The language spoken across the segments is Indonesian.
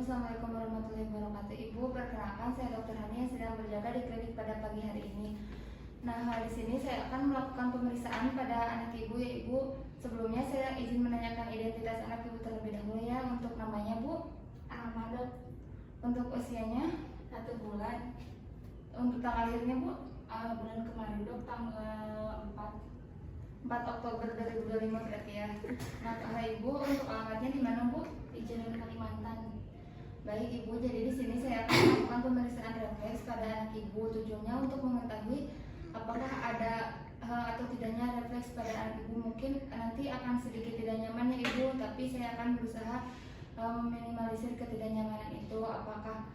Assalamualaikum warahmatullahi wabarakatuh. Ibu, perkenalkan saya Dr. Hani yang sedang berjaga di klinik pada pagi hari ini. Nah, di sini saya akan melakukan pemeriksaan pada anak ibu ya ibu. Sebelumnya saya izin menanyakan identitas anak ibu terlebih dahulu ya. Untuk namanya Bu Ahmad, untuk usianya 1 bulan. untuk tanggal lahirnya Bu Bulan kemarin dok, tanggal 4 Oktober 2025 berarti ya. Nah, ibu untuk alamatnya di mana Bu? di Jalan Kalimantan. Baik ibu, jadi di sini saya akan melakukan pemeriksaan refleks pada anak ibu. Tujuannya untuk mengetahui apakah ada atau tidaknya refleks pada anak ibu. Mungkin nanti akan sedikit tidak nyaman ya ibu, tapi saya akan berusaha meminimalisir ketidaknyamanan itu. Apakah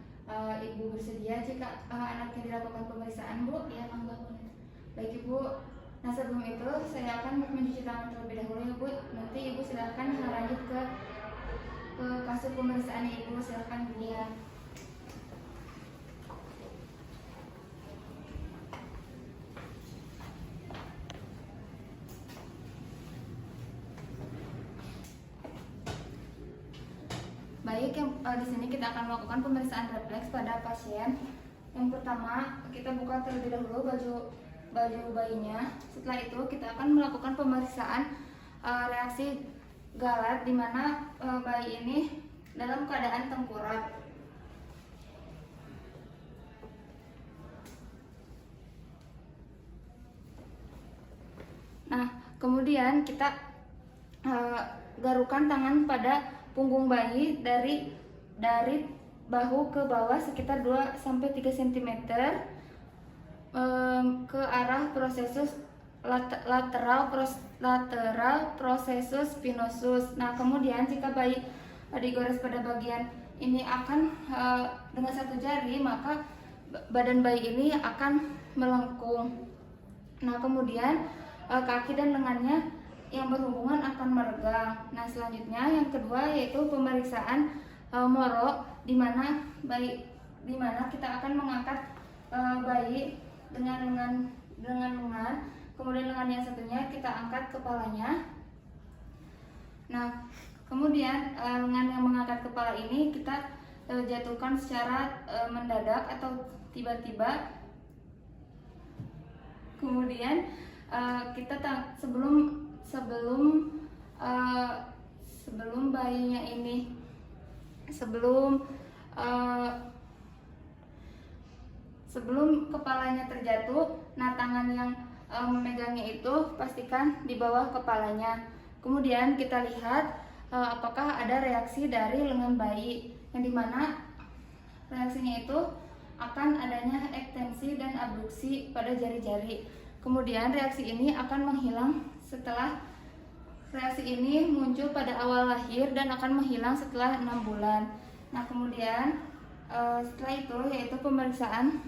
ibu bersedia jika anaknya dilakukan pemeriksaan Bu? Ya, mangga boleh. Baik ibu. Nah, sebelum itu saya akan mencuci tangan terlebih dahulu ya Bu. Nanti ibu silahkan lanjut ke kasur pemeriksaan ibu, silahkan Bu. Ya. Baik, yang di sini kita akan melakukan pemeriksaan refleks pada pasien. Yang pertama, kita buka terlebih dahulu baju bayinya. Setelah itu kita akan melakukan pemeriksaan reaksi galat di mana bayi ini dalam keadaan tengkurap. Nah, kemudian kita garukan tangan pada punggung bayi dari bahu ke bawah sekitar 2-3 cm ke arah prosesus lateral prosesus spinosus. Nah, kemudian jika bayi digores pada bagian ini akan dengan satu jari, maka badan bayi ini akan melengkung. Nah, kemudian kaki dan lengannya yang berhubungan akan meregang. Nah, selanjutnya yang kedua yaitu pemeriksaan moro, di mana kita akan mengangkat bayi dengan lengan, kemudian lengan yang satunya kita angkat kepalanya. Nah, kemudian lengan yang mengangkat kepala ini kita jatuhkan secara mendadak atau tiba-tiba. Kemudian kita sebelum bayinya ini sebelum kepalanya terjatuh, nah tangan yang memegangnya itu pastikan di bawah kepalanya. Kemudian kita lihat apakah ada reaksi dari lengan bayi, yang dimana reaksinya itu akan adanya ekstensi dan abduksi pada jari-jari. Kemudian reaksi ini akan menghilang setelah reaksi ini muncul pada awal lahir dan akan menghilang setelah 6 bulan. Nah, kemudian setelah itu yaitu pemeriksaan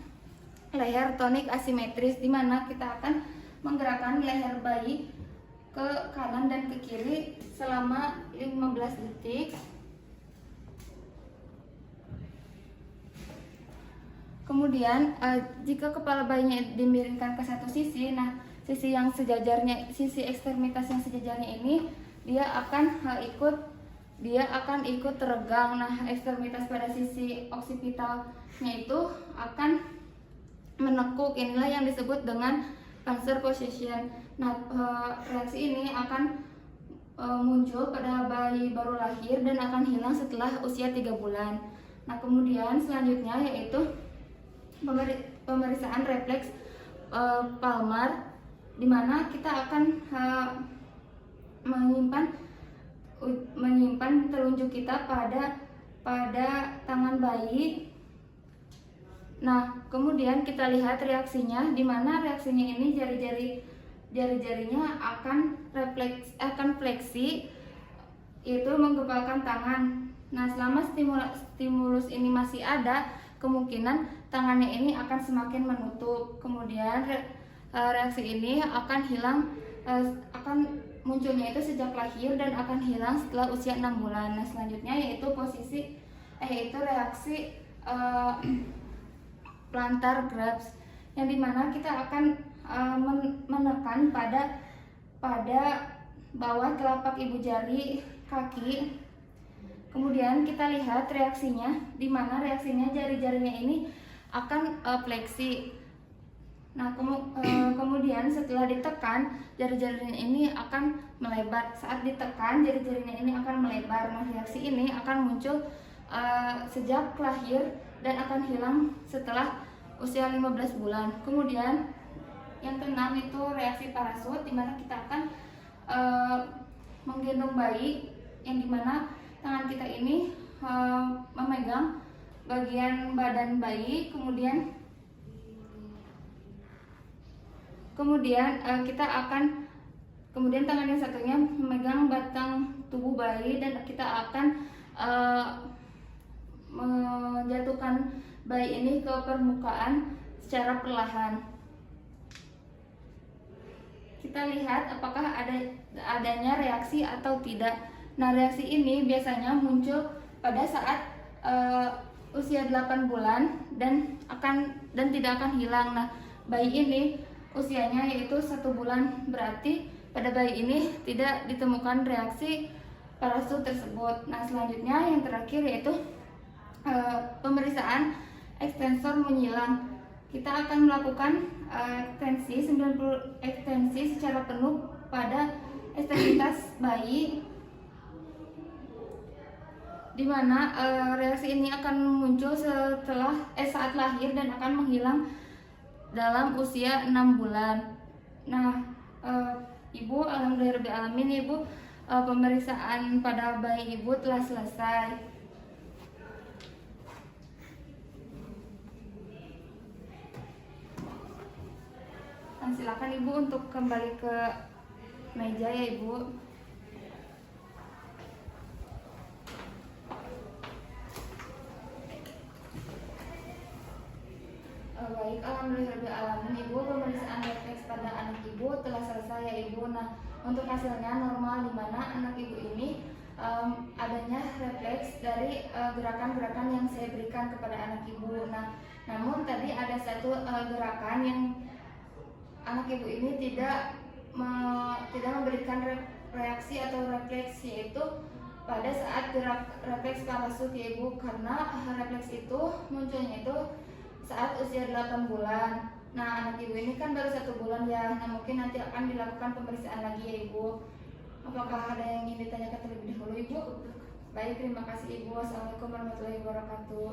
leher tonik asimetris, di mana kita akan menggerakkan leher bayi ke kanan dan ke kiri selama 15 detik. Kemudian jika kepala bayinya dimiringkan ke satu sisi, nah sisi ekstremitas yang sejajarnya ini dia akan ikut teregang. Nah, ekstremitas pada sisi oksipitalnya itu akan menekuk. Inilah yang disebut dengan panser position. Nah, reaksi ini akan muncul pada bayi baru lahir dan akan hilang setelah usia 3 bulan. Nah, kemudian selanjutnya yaitu pemeriksaan refleks palmar, di mana kita akan menyimpan telunjuk kita pada tangan bayi. Nah, kemudian kita lihat reaksinya, di mana reaksinya ini jari-jarinya akan fleksi, yaitu menggepalkan tangan. Nah, selama stimulus ini masih ada, kemungkinan tangannya ini akan semakin menutup. Kemudian reaksi ini akan munculnya itu sejak lahir dan akan hilang setelah usia 6 bulan. Nah, selanjutnya yaitu reaksi plantar grasp, yang dimana kita akan menekan pada bawah telapak ibu jari kaki. Kemudian kita lihat reaksinya, di mana reaksinya jari-jarinya ini akan fleksi. Nah, kemudian setelah ditekan, jari-jarinya ini akan melebar. Saat ditekan, jari-jarinya ini akan melebar. Nah, reaksi ini akan muncul sejak lahir dan akan hilang setelah usia 15 bulan. Kemudian yang keenam itu reaksi parasut, di mana kita akan menggendong bayi, yang dimana tangan kita ini memegang bagian badan bayi, kemudian kemudian tangan yang satunya memegang batang tubuh bayi, dan kita akan menjatuhkan bayi ini ke permukaan secara perlahan. Kita lihat apakah adanya reaksi atau tidak. Nah, reaksi ini biasanya muncul pada saat usia 8 bulan dan tidak akan hilang. Nah, bayi ini usianya yaitu 1 bulan, berarti pada bayi ini tidak ditemukan reaksi parasut tersebut. Nah, selanjutnya yang terakhir yaitu pemeriksaan ekstensor menyilang. Kita akan melakukan ekstensi secara penuh pada ekstremitas bayi, di mana reaksi ini akan muncul saat lahir dan akan menghilang dalam usia 6 bulan. Nah, Ibu, alhamdulillahirobbilalamin, Ibu, pemeriksaan pada bayi Ibu telah selesai. Nah, silakan Ibu untuk kembali ke meja ya, Ibu. Baik, alhamdulillahirobbilalamin, Ibu, pemeriksaan refleks pada anak Ibu telah selesai ya, Ibu. Nah, untuk hasilnya normal, di mana anak Ibu ini adanya refleks dari gerakan-gerakan yang saya berikan kepada anak Ibu. Nah, namun tadi ada satu gerakan yang anak Ibu ini tidak memberikan reaksi atau refleks, yaitu pada saat refleks parasut ya, Ibu, karena refleks itu munculnya itu saat usia 8 bulan. Nah, anak Ibu ini kan baru 1 bulan ya. Nah, mungkin nanti akan dilakukan pemeriksaan lagi ya, Ibu. Apakah ada yang ingin ditanyakan terlebih dahulu, Ibu? Baik, terima kasih, Ibu. Wassalamualaikum warahmatullahi wabarakatuh.